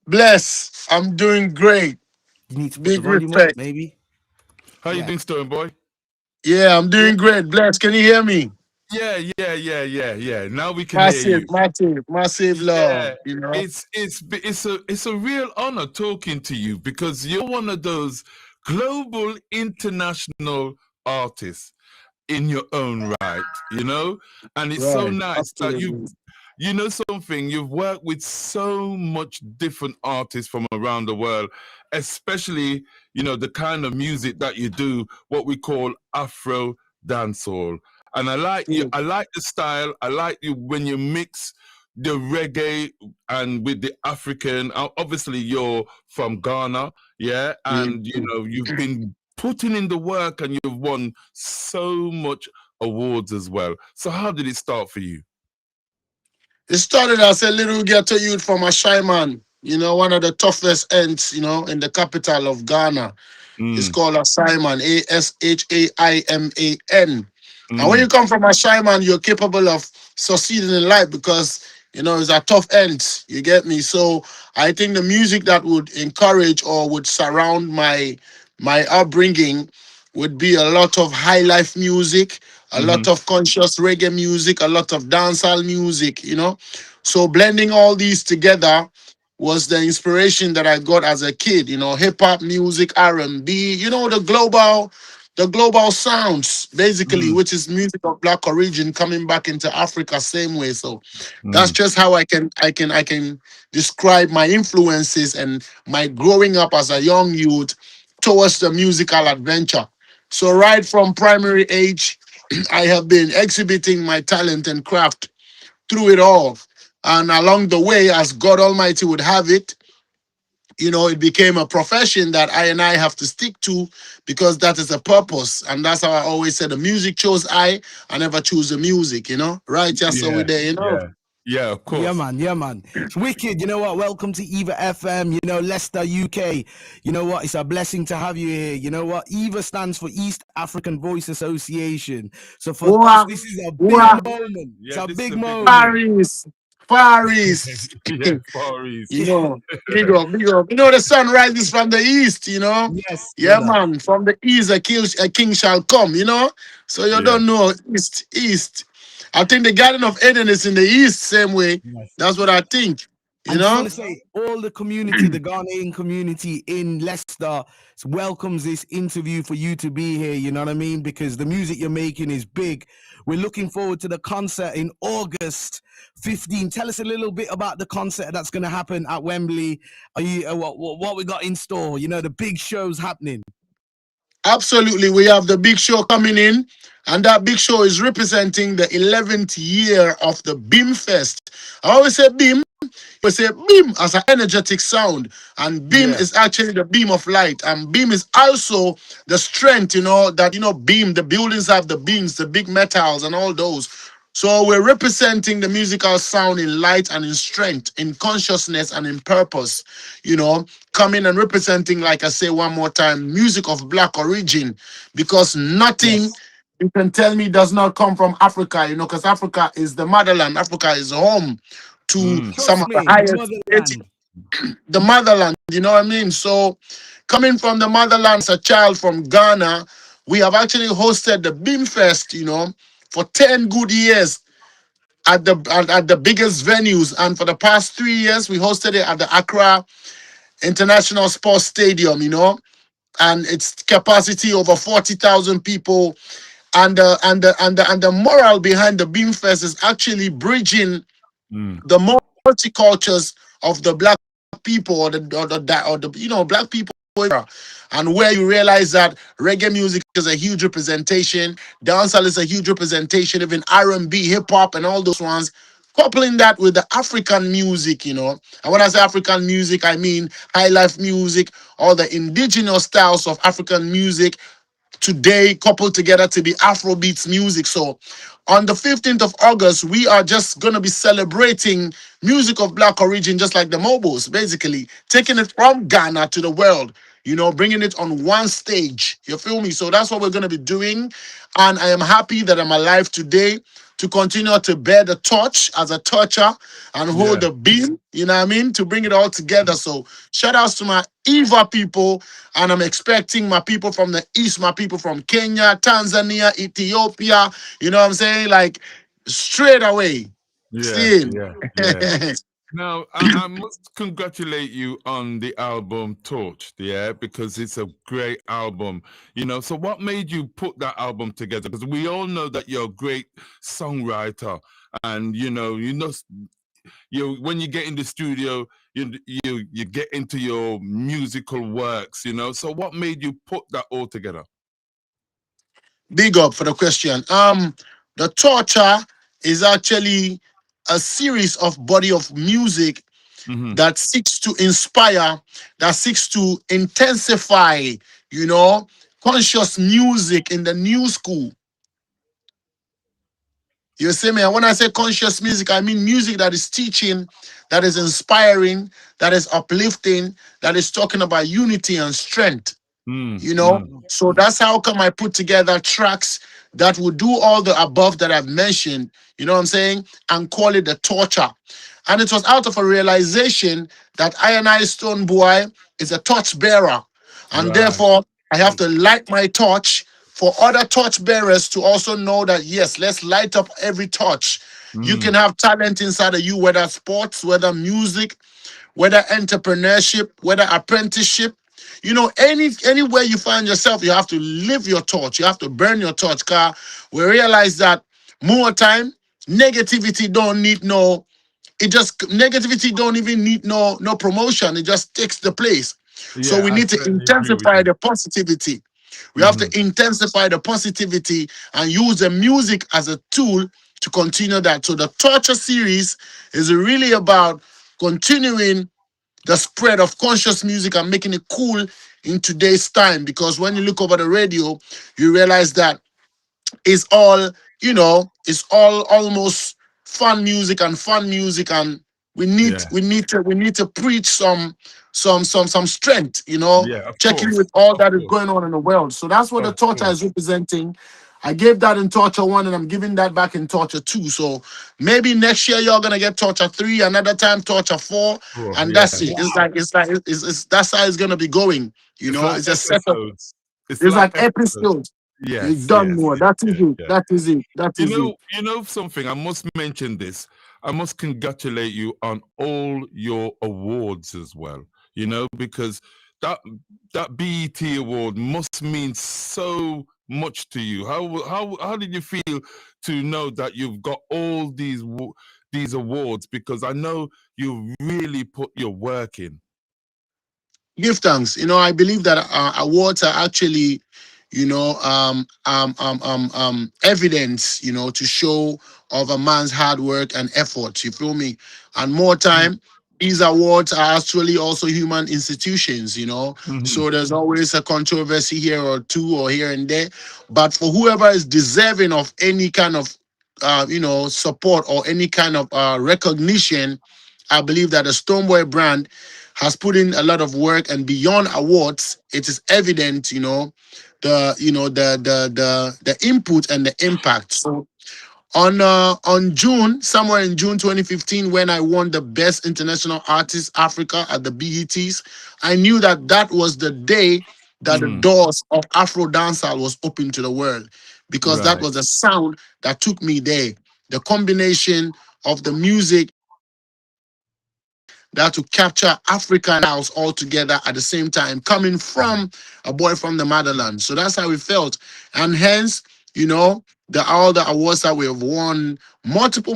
Bless. I'm doing great. You need to put the Big volume up, respect. maybe. How you Yeah. doing, Stonebwoy? Yeah, I'm Yeah. doing great. Bless. Can you hear me? Yeah. Now we can hear Massive, you. massive, massive love. Yeah, You know. it's a real honor talking to you because you're one of those global international artists in your own right. And it's so Right. nice that Absolutely. you know something, you've worked with so much different artists from around the world, especially, the kind of music that you do, what we call Afro dancehall. And Mm. I like the style. I like you when you mix the reggae and with the African. Obviously, you're from Ghana, yeah, and Mm. you've been putting in the work and you've won so much awards as well. So how did it start for you? It started as a little ghetto youth from Ashaiman. One of the toughest ends, in the capital of Ghana. It's Mm, called Ashaiman. Ashaiman. And when you mm, come from Ashaiman, you're capable of succeeding in life because it's a tough end. You get me? So I think the music that would encourage or would surround my upbringing would be a lot of high life music, a lot mm-hmm, of conscious reggae music, a lot of dancehall music. So blending all these together was the inspiration that I got as a kid. Hip hop music, R&B, the global sounds, basically, mm, which is music of black origin coming back into Africa same way. So that's mm. just how I can describe my influences and my growing up as a young youth towards the musical adventure. So right from primary age, I have been exhibiting my talent and craft through it all. And along the way, as God Almighty would have it, it became a profession that I and I have to stick to because that is a purpose. And that's how I always said the music chose I never choose the music. Right, just so we Yeah, there. yeah, yeah, of Yeah, course. man. Yeah, man. It's wicked. You know what? Welcome to EVA FM, Leicester, UK. You know what? It's a blessing to have you here. You know what? EVA stands for East African Voice Association. So for us, Wow, this is a big wow, moment. It's Yeah, a this is big a big moment. moment. Paris, Paris. Yeah, Far East. You Yeah. know, big up, big up. The sun rises from the east. Yes, Yeah, brother. man, from the east a king shall come. So you Yeah. don't know east. I think the Garden of Eden is in the east, same way. Yes. That's what I think. I You just want know? to say, all the community, the Ghanaian community in Leicester, welcomes this interview for you to be here. You know what I mean? Because the music you're making is big. We're looking forward to the concert in August 15. Tell us a little bit about the concert that's going to happen at Wembley. Are you what we got in store? The big shows happening. Absolutely. We have the big show coming in, and that big show is representing the 11th year of the Beamfest. I always say beam. We say beam as an energetic sound, and beam Yeah. is actually the beam of light, and beam is also the strength. That beam. The buildings have the beams, the big metals, and all those. So we're representing the musical sound in light and in strength, in consciousness and in purpose. Coming and representing, like I say one more time, music of black origin, because nothing Yes. you can tell me does not come from Africa. Because Africa is the motherland. Africa is home to Mm, some Trust of the me, the highest creative, motherland. the motherland, you know what I mean? So coming from the motherland as a child from Ghana, we have actually hosted the Beamfest, for 10 good years at the biggest venues. And for the past 3 years, we hosted it at the Accra International Sports Stadium, and its capacity over 40,000 people. And the moral behind the Beamfest is actually bridging mm, the multicultures of the black people or the black people, and where you realize that reggae music is a huge representation, dancehall is a huge representation, even R&B, hip hop, and all those ones. Coupling that with the African music. And when I say African music, I mean high life music, all the indigenous styles of African music today coupled together to be Afrobeats music. So on the 15th of August, we are just going to be celebrating music of black origin, just like the Mobos, basically taking it from Ghana to the world, bringing it on one stage. You feel me? So that's what we're going to be doing. And I am happy that I'm alive today to continue to bear the torch as a torcher and hold Yeah. the beam, you know what I mean, to bring it all together. So shout outs to my EVA people, and I'm expecting my people from the East, my people from Kenya, Tanzania, Ethiopia, you know what I'm saying? Like straight away. Yeah, Seeing. yeah, yeah. Now, I must congratulate you on the album Torch, yeah, because it's a great album, you know. So, what made you put that album together? Because we all know that you're a great songwriter, and you when you get in the studio, you get into your musical works, you know. So, what made you put that all together? Big up for the question. The Torture is actually a series of body of music Mm-hmm. that seeks to inspire, that seeks to intensify, you know, conscious music in the new school. You see me? And when I say conscious music, I mean music that is teaching, that is inspiring, that is uplifting, that is talking about unity and strength. Mm, You know, mm, so that's how come I put together tracks that will do all the above that I've mentioned, you know what I'm saying, and call it the torture. And it was out of a realization that I Stonebwoy is a torch bearer, and right. therefore I have to light my torch for other torch bearers to also know that yes, let's light up every torch. You can Mm, have talent inside of you, whether sports, whether music, whether entrepreneurship, whether apprenticeship, you know, anywhere you find yourself, you have to live your torch. You have to burn your torch. Car we realize that more time, negativity don't need no. It just negativity don't even need no promotion. It just takes the place. So yeah, we I need to certainly agree with intensify you. the positivity. We have Mm-hmm. to intensify the positivity and use the music as a tool to continue that. So the torture series is really about continuing the spread of conscious music and making it cool in today's time. Because when you look over the radio, you realize that it's all, you know, it's all almost fun music, and Yeah, we need to preach some strength, you know, yeah, of checking course, with all of that is course, going on in the world. So that's what the of torture is course. representing. I gave that in Torture 1 and I'm giving that back in Torture 2. So maybe next year you're gonna get Torture 3, another time Torture 4, Oh, and yeah. that's it. It's that's how it's gonna be going. You It's know, like it's a setup. episodes. It's It's like like episodes. episodes. You Yes, done yes, more. yes, That is yes, it. yes. That is it. That is it. You know something. I must mention this. I must congratulate you on all your awards as well. You know, because that that BET award must mean so much to you. How did you feel to know that you've got all these awards? Because I know you really put your work in. Give thanks. You know, I believe that awards are actually, you know, evidence, you know, to show of a man's hard work and effort. You feel me? And more time, these awards are actually also human institutions, you know. Mm-hmm. So there's always a controversy here or two or here and there. But for whoever is deserving of any kind of, you know, support or any kind of recognition, I believe that the Stonebwoy brand has put in a lot of work, and beyond awards, it is evident, you know, the input and the impact. So on June, somewhere in June 2015, when I won the Best International Artist Africa at the BETs, I knew that that was the day that the Mm-hmm. doors of Afro dancehall was open to the world, because that Right. was the sound that took me there. The combination of the music that to capture African house all together at the same time, coming from a boy from the motherland. So that's how we felt. And hence, you know, all the awards that we have won, multiple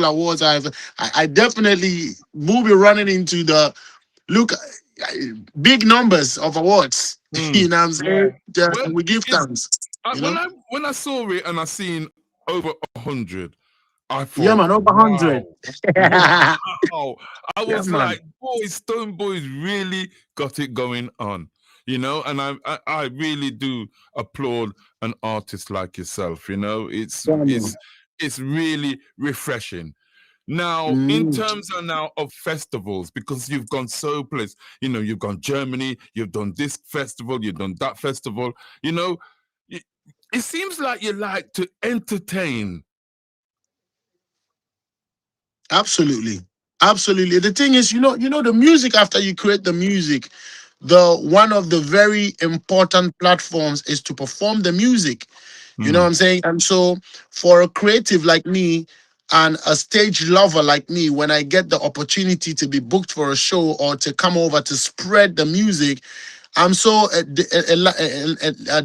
awards. I definitely will be running into the look big numbers of awards. Mm. You know what I'm saying? Well, We give thanks, you know? when I saw it and I seen over 100, I Yeah, thought, man, over wow, 100. wow. I Yeah, was man. like, boy, Stone Boys really got it going on, you know. And I really do applaud an artist like yourself. You know, Yeah, man. it's really refreshing. Now, in Mm. terms of now of festivals, because you've gone so place, you know, you've gone Germany, you've done this festival, you've done that festival, you know, it, it seems like you like to entertain Absolutely. Absolutely. The thing is, the music, after you create the music, the one of the very important platforms is to perform the music. You know what Mm, I'm saying? And so for a creative like me and a stage lover like me, when I get the opportunity to be booked for a show or to come over to spread the music, I'm so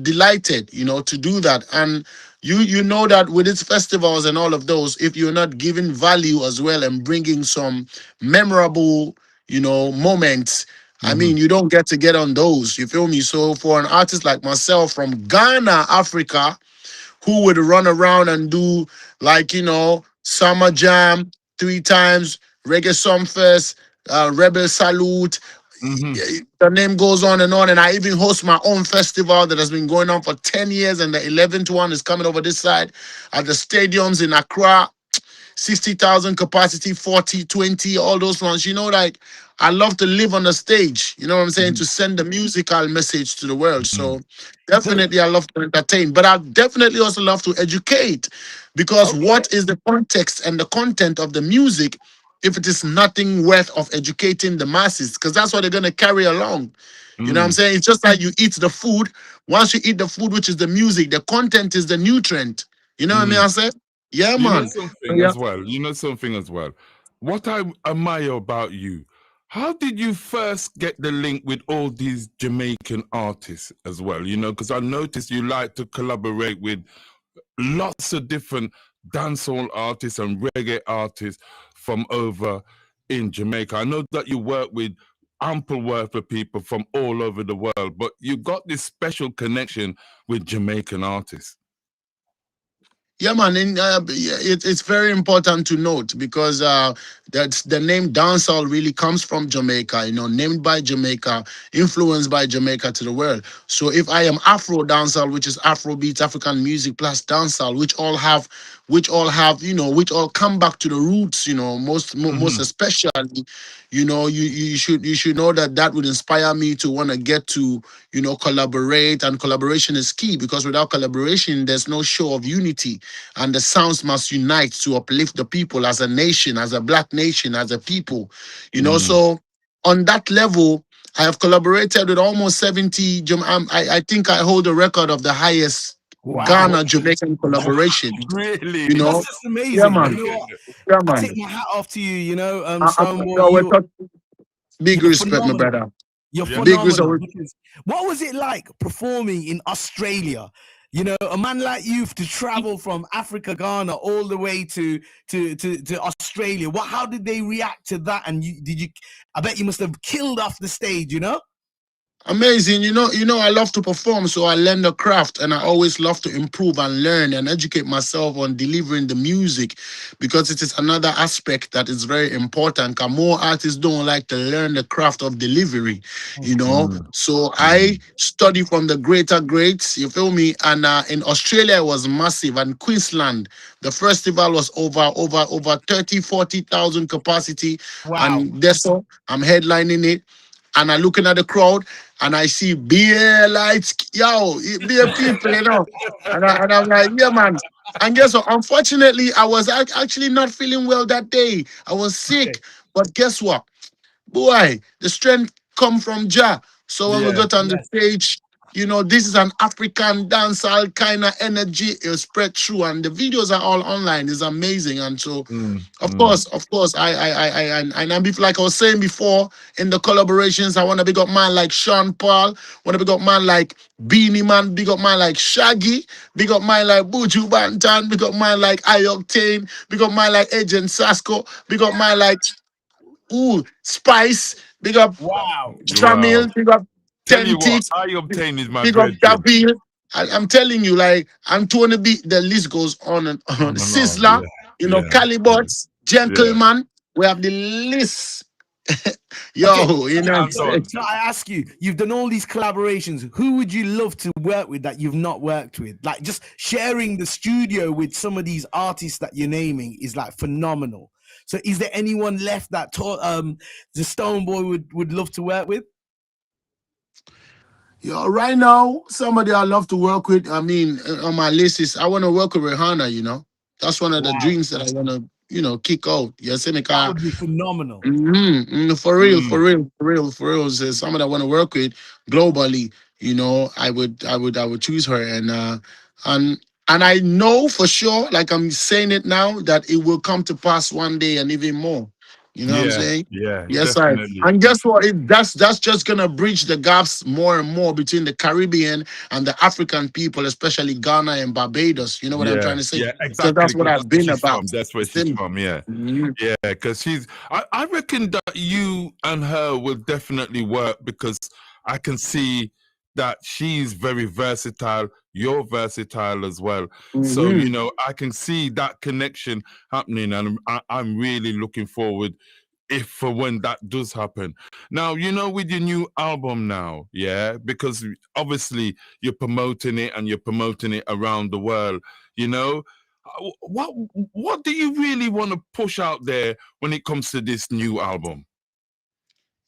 delighted, to do that. And you know that with its festivals and all of those, if you're not giving value as well and bringing some memorable, moments, I hmm. mean, you don't get on those. You feel me? So for an artist like myself from Ghana, Africa, who would run around and do like summer jam 3 times, reggae sumfest, rebel salute. Hmm. The name goes on, and I even host my own festival that has been going on for 10 years, and the 11th one is coming over this side at the stadiums in Accra. 60,000 capacity, 40, 20, all those ones. Like I love to live on the stage, you know what I'm saying, to send the musical message to the world. Hmm. So So definitely I love to entertain, but I definitely also love to educate, because okay. what is the context and the content of the music if it is nothing worth of educating the masses? Because that's what they're going to carry along. You know what I'm Mm, saying? It's just like you eat the food. Once you eat the food, which is the music, the content is the nutrient. You know what I mean? mm. I said, yeah, You know man. something as well. You know something as well. What I admire about you, how did you first get the link with all these Jamaican artists as well? Because I noticed you like to collaborate with lots of different dancehall artists and reggae artists from over in Jamaica. I know that you work with ample worth of people from all over the world, but you got this special connection with Jamaican artists. Yeah, man. And, it's very important to note, because that's the name dancehall really comes from Jamaica. Named by Jamaica, influenced by Jamaica to the world. So if I am Afro dancehall, which is Afro beats, African music plus dancehall, which all come back to the roots. Most Hmm. especially, you should know that that would inspire me to want to get to collaborate, and collaboration is key, because without collaboration, there's no show of unity, and the sounds must unite to uplift the people as a nation, as a black nation, as a people. Mm. So on that level, I have collaborated with almost 70. I think I hold the record of the highest Wow. Ghana Jamaican collaboration. Really? You That's know, just yeah, amazing. You man, know what? yeah, I man. take my hat off to you, Stonebwoy. No, big You're respect, my phenomenal. brother. You're Yeah. Big phenomenal respect. because what was it like performing in Australia? A man like you to travel from Africa, Ghana, all the way to Australia. How did they react to that? And I bet you must have killed off the stage, Amazing. I love to perform, so I learn the craft, and I always love to improve and learn and educate myself on delivering the music, because it is another aspect that is very important. 'Cause more artists don't like to learn the craft of delivery, Mm. So I Mm. study from the greater greats, you feel me? And in Australia, it was massive, and Queensland, the festival was over 30, 40,000 capacity, Wow. and that's all. I'm headlining it, and I looking at the crowd, and I see beer lights, yo, beer people, and I'm like, yeah, man. And guess what? Unfortunately, I was actually not feeling well that day. I was Okay. sick, but guess what? Boy, the strength come from Jah. So when we Yeah. got on the Yes. stage, this is an African dancehall kind of energy. It spread through, and the videos are all online. It's amazing, and so Mm. Mm. of course, and like I was saying before, in the collaborations, I want to big up man like Sean Paul, want to big up man like Beanie Man, big up man like Shaggy, big up man like Buju Bantan, big up man like Ioctane, big up man like Agent Sasko, big up man like Spice, big up Wow. Wow. Jamil, big up Tell you what, Tentit, I obtain is my big up brethren. Dabil. I'm telling you, like Antonio B, the list goes on and on. On and on. Sizzler, Yeah. Yeah. Yeah. Calibots, Yeah. Gentleman. We have the list. Okay. Yo, you know what I'm Hands saying? on. So I ask you, you've done all these collaborations. Who would you love to work with that you've not worked with? Like just sharing the studio with some of these artists that you're naming is like phenomenal. So is there anyone left that the Stonebwoy would love to work with? Yo, right now, somebody I love to work with. I mean, on my list is I want to work with Rihanna. That's one of the Wow. dreams that I want to kick out. You see me, That car. would be phenomenal. For real, for Mm. real, for real, for real. So someone I want to work with globally, I would choose her, and and I know for sure, like I'm saying it now, that it will come to pass one day and even more. You know what I'm Yeah, saying? yeah, Yes, I. definitely. And guess what? That's just gonna bridge the gaps more and more between the Caribbean and the African people, especially Ghana and Barbados. You know what I'm Yeah, trying to say? yeah, So exactly. that's what Because I've that's where been she's about. from. That's where You she's see me? from. Yeah, Mhm. yeah. Because I reckon that you and her will definitely work because I can see that she's very versatile. You're versatile as well. So, Mhm. I can see that connection happening. And I'm really looking forward if for when that does happen. Now, with your new album now, yeah, because obviously you're promoting it and you're promoting it around the world, you know. What do you really want to push out there when it comes to this new album?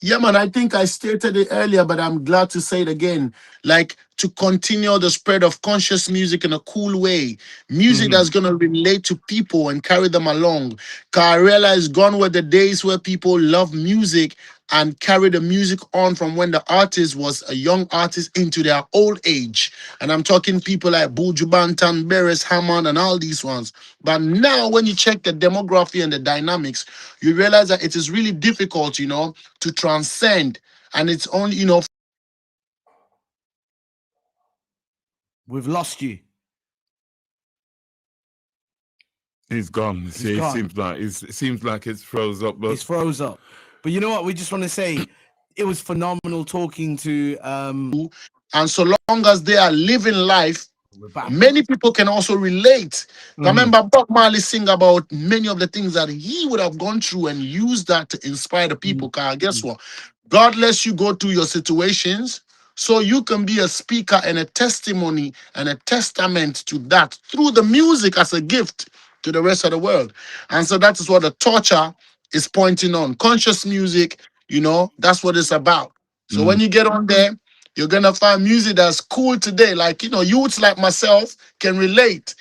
Yeah, man, I think I stated it earlier, but I'm glad to say it again. Like, to continue the spread of conscious music in a cool way, music Hmm. that's going to relate to people and carry them along. Because I realize gone were the days where people love music and carry the music on from when the artist was a young artist into their old age. And I'm talking people like Buju Banton, Beres Hammond, and all these ones. But now, when you check the demography and the dynamics, you realize that it is really difficult, to transcend. And it's only, We've lost you. He's gone. He's See, gone. it seems like it's froze up, but It's froze up. But you know what? We just want to say it was phenomenal talking to. and so long as they are living life, We're back. many people can also relate. I Mhm. remember Bob Marley sing about many of the things that he would have gone through and use that to inspire the people. Cause guess what? God lets you go through your situations so you can be a speaker and a testimony and a testament to that through the music as a gift to the rest of the world. And so that is what the torture is pointing on. Conscious music, that's what it's about. So Mm. when you get on there, you're gonna find music that's cool today. Like, youths like myself can relate.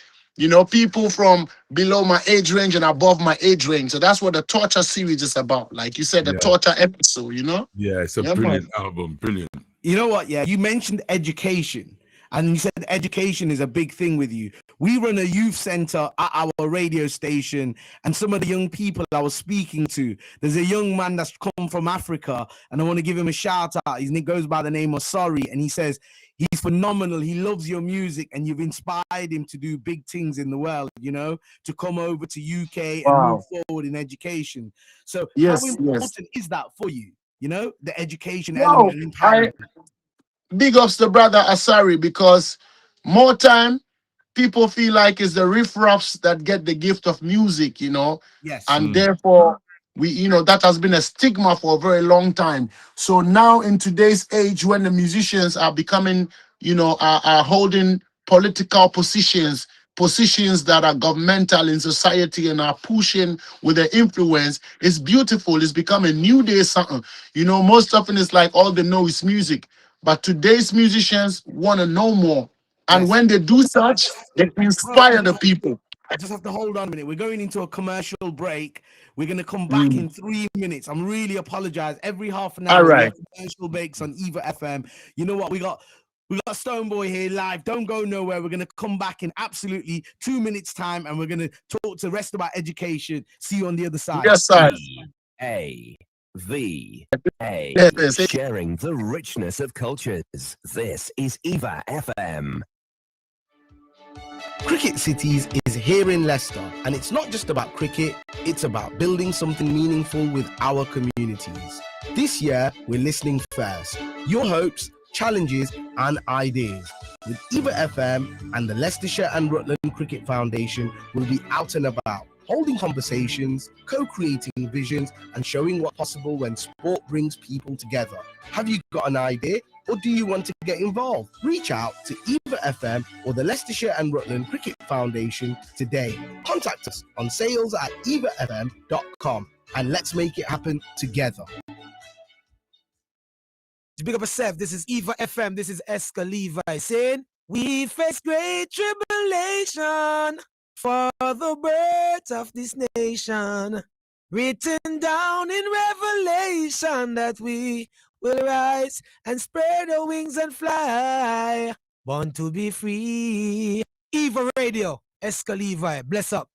People from below my age range and above my age range. So that's what the torture series is about. Like you said, the Yeah, torture episode. yeah. It's a Yeah, man. brilliant album. Brilliant. You know what? Yeah, you mentioned education, and you said education is a big thing with you. We run a youth center at our radio station, and some of the young people I was speaking to, there's a young man that's come from Africa, and I want to give him a shout out. His name goes by the name of Sorry, and he says he's phenomenal. He loves your music, and you've inspired him to do big things in the world, to come over to UK and move Wow. forward in education. So, how Yes, yes. important is that for you? The education element Wow. and I empowerment. big ups the brother Asari because more time people feel like it's the riffraffs that get the gift of music, Yes. and Mm. therefore that has been a stigma for a very long time. So now in today's age, when the musicians are becoming, are holding political positions that are governmental in society and are pushing with their influence, it's beautiful. It's become a new day something. Most often it's like all they know is music. But today's musicians want to know more. And Yes. when they do I such, just have they to, bro, inspire the people. I just have to hold on a minute. We're going into a commercial break. We're going to come back Mm. in 3 minutes. I'm really apologize. Every half an All hour, we right. have commercial breaks on EVA FM. You know what? We got Stonebwoy here live. Don't go nowhere. We're going to come back in absolutely 2 minutes time, and we're going to talk to the rest about education. See you on the other side. Yes, sir. EAVA, Yes, yes. sharing the richness of cultures. This is EVA FM. Cricket Cities is here in Leicester, and it's not just about cricket, it's about building something meaningful with our communities. This year, we're listening first. Your hopes, challenges, and ideas. With EVA FM and the Leicestershire and Rutland Cricket Foundation will be out and about, holding conversations, co-creating visions, and showing what's possible when sport brings people together. Have you got an idea? Or do you want to get involved? Reach out to EVA FM or the Leicestershire and Rutland Cricket Foundation today. Contact us on sales@evafm.com and let's make it happen together. Big up yourself. This is EVA FM. This is Eska Levi saying, we face great tribulation. for the birth of this nation, written down in Revelation that we will rise and spread our wings and fly, born to be free. EVA Radio, Esca Levi, bless up.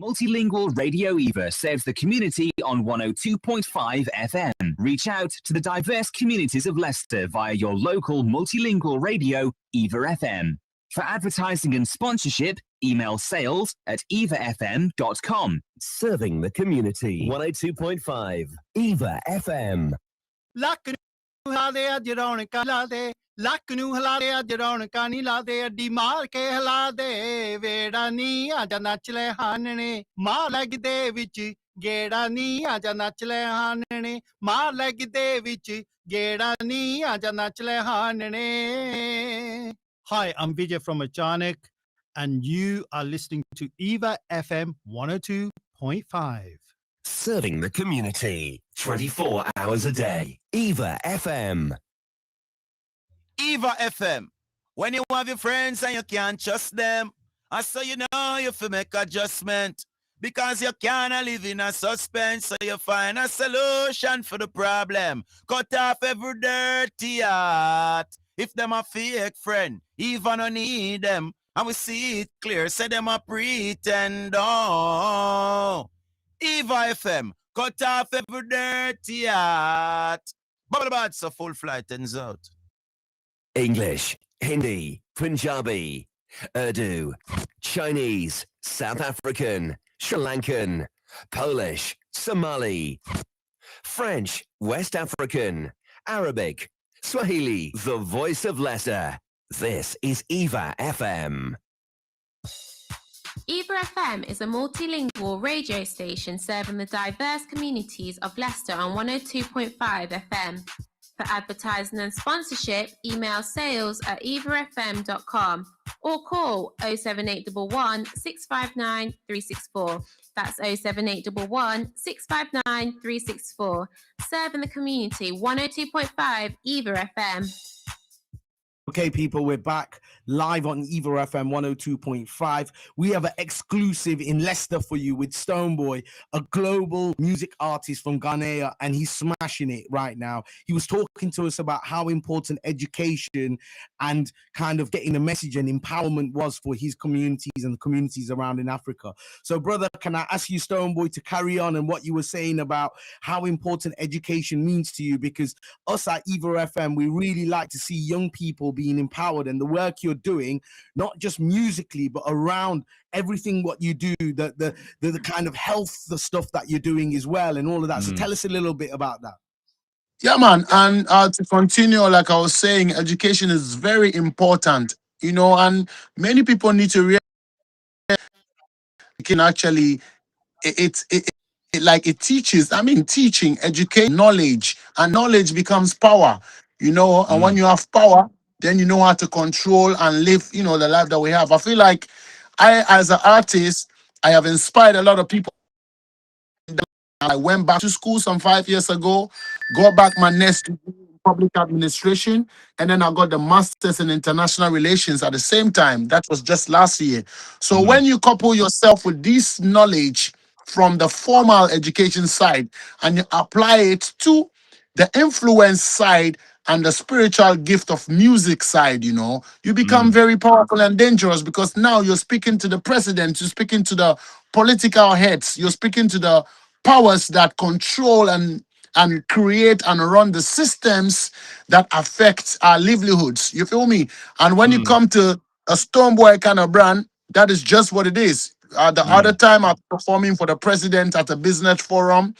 Multilingual Radio EVA serves the community on 102.5 FM. Reach out to the diverse communities of Leicester via your local multilingual radio, EVA FM. For advertising and sponsorship, email sales@eavafm.com. Serving the community. 102.5 EVA FM. ਲੱਕ ਨੂੰ ਹਿਲਾ ਦੇ ਅੱਜ ਰੌਣਕਾਂ ਲਾ ਦੇ ਲੱਕ ਨੂੰ ਹਿਲਾ ਦੇ ਅੱਜ ਰੌਣਕਾਂ ਨਹੀਂ ਲਾ ਦੇ ਅੱਡੀ ਮਾਰ ਕੇ ਹਿਲਾ ਦੇ ਵੇੜਾ ਨੀ ਆਜਾ ਨੱਚ ਲੈ ਹਾਨਣੇ ਮਾਰ ਲੱਗ ਦੇ ਵਿੱਚ ਗੇੜਾ ਨੀ ਆਜਾ ਨੱਚ ਲੈ ਹਾਨਣੇ ਮਾਰ ਲੱਗ ਦੇ ਵਿੱਚ ਗੇੜਾ ਨੀ ਆਜਾ ਨੱਚ ਲੈ ਹਾਨਣੇ. Hi, I'm Vijay from Achanak, and you are listening to EVA FM 102.5. Serving the community 24 hours a day. EVA FM. EVA FM. When you have your friends and you can't trust them, and so you know you have to make adjustment because you cannot live in a suspense, so you find a solution for the problem. Cut off every dirty heart. If them a fake friend, even no need them, and we see it clear, say them a pretend. Oh, EVA FM, cut off every dirty heart. Bubble bats a full flight ends out. English, Hindi, Punjabi, Urdu, Chinese, South African, Sri Lankan, Polish, Somali, French, West African, Arabic, Swahili, the voice of Leicester. This is EVA FM. EVA FM is a multilingual radio station serving the diverse communities of Leicester on 102.5 FM. For advertising and sponsorship, email sales@eavafm.com or call 07811 659 364. That's 07811 659 364. Serving the community, 102.5 EVA FM. Okay, people, we're back live on EVA FM 102.5. We have an exclusive in Leicester for you with Stonebwoy, a global music artist from Ghana, and he's smashing it right now. He was talking to us about how important education and kind of getting a message and empowerment was for his communities and the communities around in Africa. So, brother, can I ask you, Stonebwoy, to carry on and what you were saying about how important education means to you? Because us at EVA FM, we really like to see young people being empowered, and the work you're doing, not just musically, but around everything what you do, the kind of health, the stuff that you're doing as well, and all of that. So tell us a little bit about that. Yeah, man. And to continue, like I was saying, education is very important, you know, and many people need to realize it can actually, it teaches, teaching, education, knowledge, and knowledge becomes power, you know, and when you have power, then you know how to control and live, you know, the life that we have. I feel like as an artist, I have inspired a lot of people. I went back to school some 5 years ago, got back my next degree in public administration, and then I got the master's in international relations at the same time. That was just last year. So when you couple yourself with this knowledge from the formal education side and you apply it to the influence side and the spiritual gift of music side, you know, you become very powerful and dangerous, because now you're speaking to the president, you're speaking to the political heads, you're speaking to the powers that control and create and run the systems that affect our livelihoods. You feel me? And when you come to a Stonebwoy kind of brand, that is just what it is. The other time I'm performing for the president at a business forum,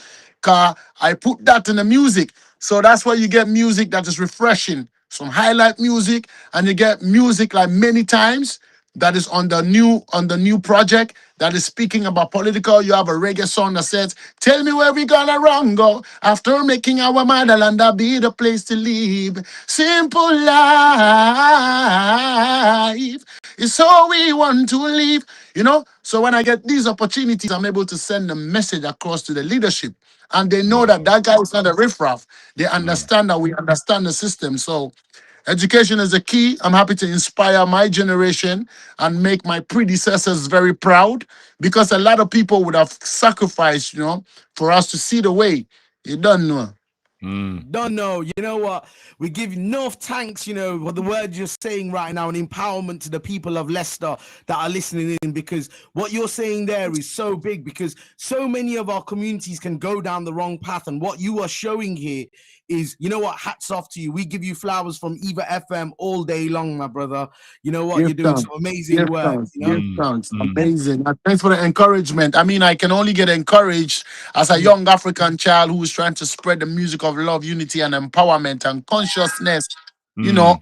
I put that in the music. So that's why you get music that is refreshing, some highlight music, and you get music like many times that is on the new project that is speaking about political. You have a reggae song that says, "Tell me where we gonna wrong go after making our motherland that be the place to live. Simple life is all we want to live." You know, so when I get these opportunities, I'm able to send a message across to the leadership. And they know that guy is not a riffraff. They understand that we understand the system. So Education is the key. I'm happy to inspire my generation and make my predecessors very proud because a lot of people would have sacrificed, for us to see the way. You don't know. Don't know. You know what? We give enough thanks, for the words you're saying right now and empowerment to the people of Leicester that are listening in, because what you're saying there is so big, because so many of our communities can go down the wrong path. And what you are showing here is, hats off to you. We give you flowers from EAVA FM all day long, my brother. You know what? You're doing some amazing work. Amazing. And thanks for the encouragement. I mean, I can only get encouraged as a young African child who is trying to spread the music of love, unity, and empowerment and consciousness,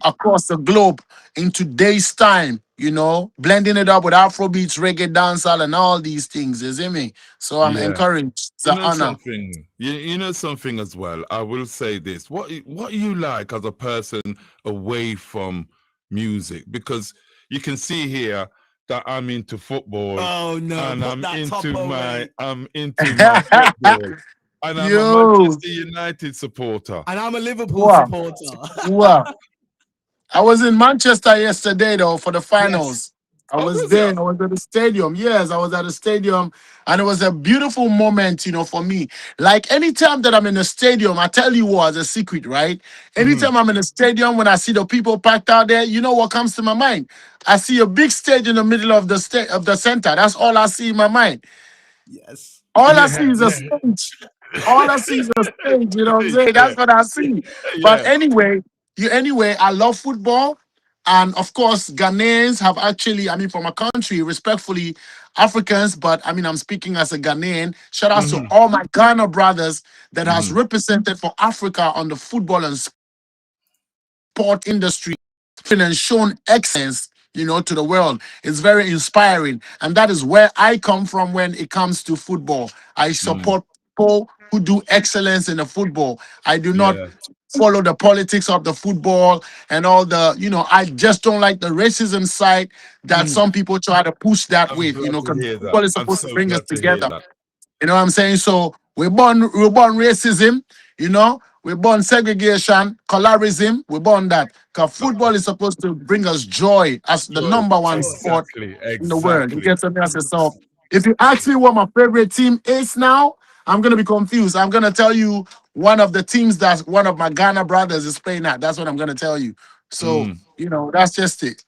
across the globe in today's time, blending it up with Afrobeats, reggae, dancehall, and all these things. You see me? So I'm encouraged. It's an honor. Something. You know something as well. I will say this: what you like as a person away from music, because you can see here that I'm into football. Oh no! And I'm into my football. And I'm a Manchester United supporter. And I'm a Liverpool supporter. Wow. I was in Manchester yesterday, though, for the finals. I was there. I was at the stadium. Yes, I was at the stadium. And it was a beautiful moment, for me. Like, anytime that I'm in a stadium, I tell you what, as a secret, right? Anytime I'm in a stadium, when I see the people packed out there, you know what comes to my mind? I see a big stage in the middle of the center. That's all I see in my mind. Yes. All I see is a stage. All I see is a stage, you know what I'm saying? That's what I see. But anyway, I love football. And of course, Ghanaians have actually, from a country, respectfully, Africans, but I'm speaking as a Ghanaian. Shout out to all my Ghana brothers that has represented for Africa on the football and sport industry and shown excellence, to the world. It's very inspiring. And that is where I come from when it comes to football. I support people who do excellence in the football. I do not follow the politics of the football and all the, I just don't like the racism side that some people try to push that with, because football is supposed to bring us together. You know what I'm saying? So we're born racism, we're born segregation, colorism, we're born that. Because football is supposed to bring us joy as the number one sport in the world. You get something else? So if you ask me what my favorite team is now, I'm going to be confused. I'm going to tell you one of the teams that one of my Ghana brothers is playing at. That's what I'm going to tell you. So, that's just it.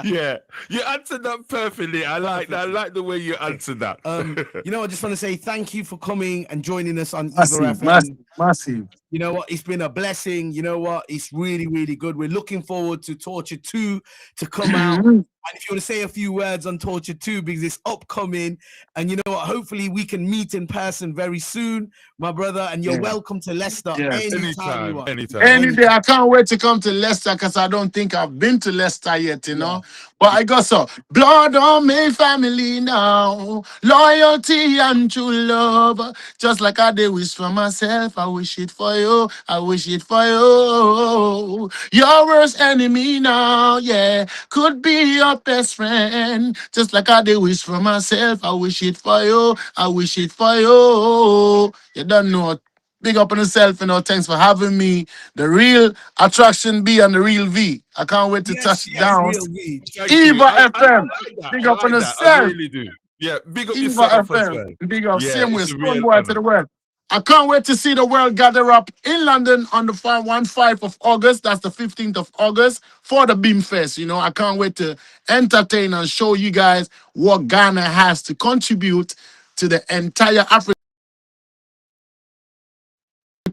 Yeah, you answered that perfectly. I like that. I like the way you answered that. I just want to say thank you for coming and joining us on EAVA FM. Massive. You know what? It's been a blessing. You know what? It's really, really good. We're looking forward to Torture 2 to come out. And if you want to say a few words on Torture 2, because it's upcoming, and you know what? Hopefully we can meet in person very soon, my brother. And you're welcome to Leicester anytime you want. Any day. I can't wait to come to Leicester because I don't think I've been to Leicester yet, But I got so blood on me family now, loyalty and true love. Just like I did wish for myself, I wish it for you. I wish it for you. Your worst enemy now, could be your best friend. Just like I did wish for myself, I wish it for you. I wish it for you. You don't know. Big up on yourself, thanks for having me. The real Attraction B and the real V. I can't wait to touch down. EAVA FM. Big up on yourself. I really do. Yeah, big up yourself as well. Big up. Same way, Stonebwoy to the world. I can't wait to see the world gather up in London on the 5 of August. That's the 15th of August for the Beamfest. I can't wait to entertain and show you guys what Ghana has to contribute to the entire African,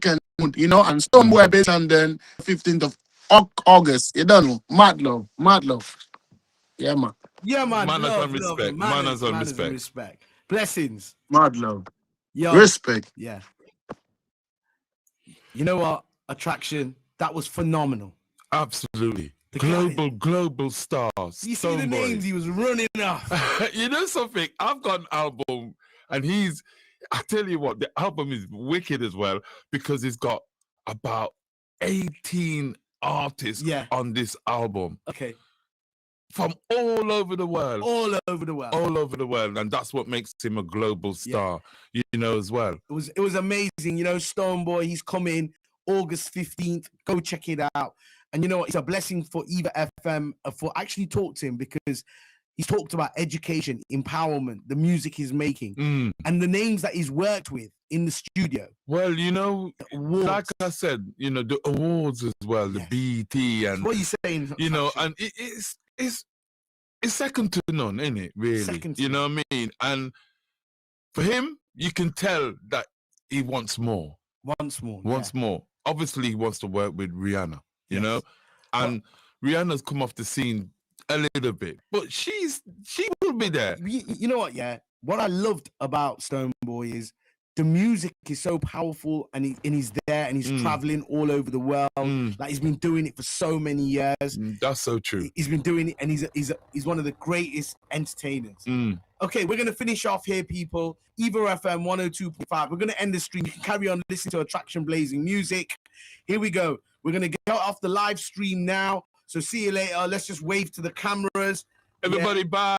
and Stonebwoy based on the 15th of August. You don't know. Mad love. Yeah, man. Yeah, man. Manners and respect. Manners and respect. Blessings. Mad love. Yo, respect. Yeah. You know what? Attraction, that was phenomenal. Absolutely. Global stars. You see the names he was running off. You know something? I've got an album, and I tell you what, the album is wicked as well, because it's got about 18 artists on this album. Okay. From all over the world. All over the world. And that's what makes him a global star, as well. It was amazing. Stonebwoy, he's coming August 15th. Go check it out. And you know what? It's a blessing for EAVA FM for actually talk to him, because he's talked about education, empowerment, the music he's making, and the names that he's worked with in the studio. Well, you know, like I said, you know, the awards as well, the BET, and what are you saying? You know, and it's second to none, isn't it? Really, you know what I mean? And for him, you can tell that he wants more. Wants more. Obviously, he wants to work with Rihanna, you know, and Rihanna's come off the scene a little bit, but she will be there. You know what? Yeah, what I loved about Stonebwoy is the music is so powerful, and he's there, and he's traveling all over the world. Like, he's been doing it for so many years. That's so true. He's been doing it, and he's one of the greatest entertainers. Okay, we're gonna finish off here, people. EAVA FM 102.5. We're gonna end the stream. You can carry on listening to Attraction Blazing music. Here we go. We're gonna get off the live stream now. So see you later. Let's just wave to the cameras. Everybody, bye.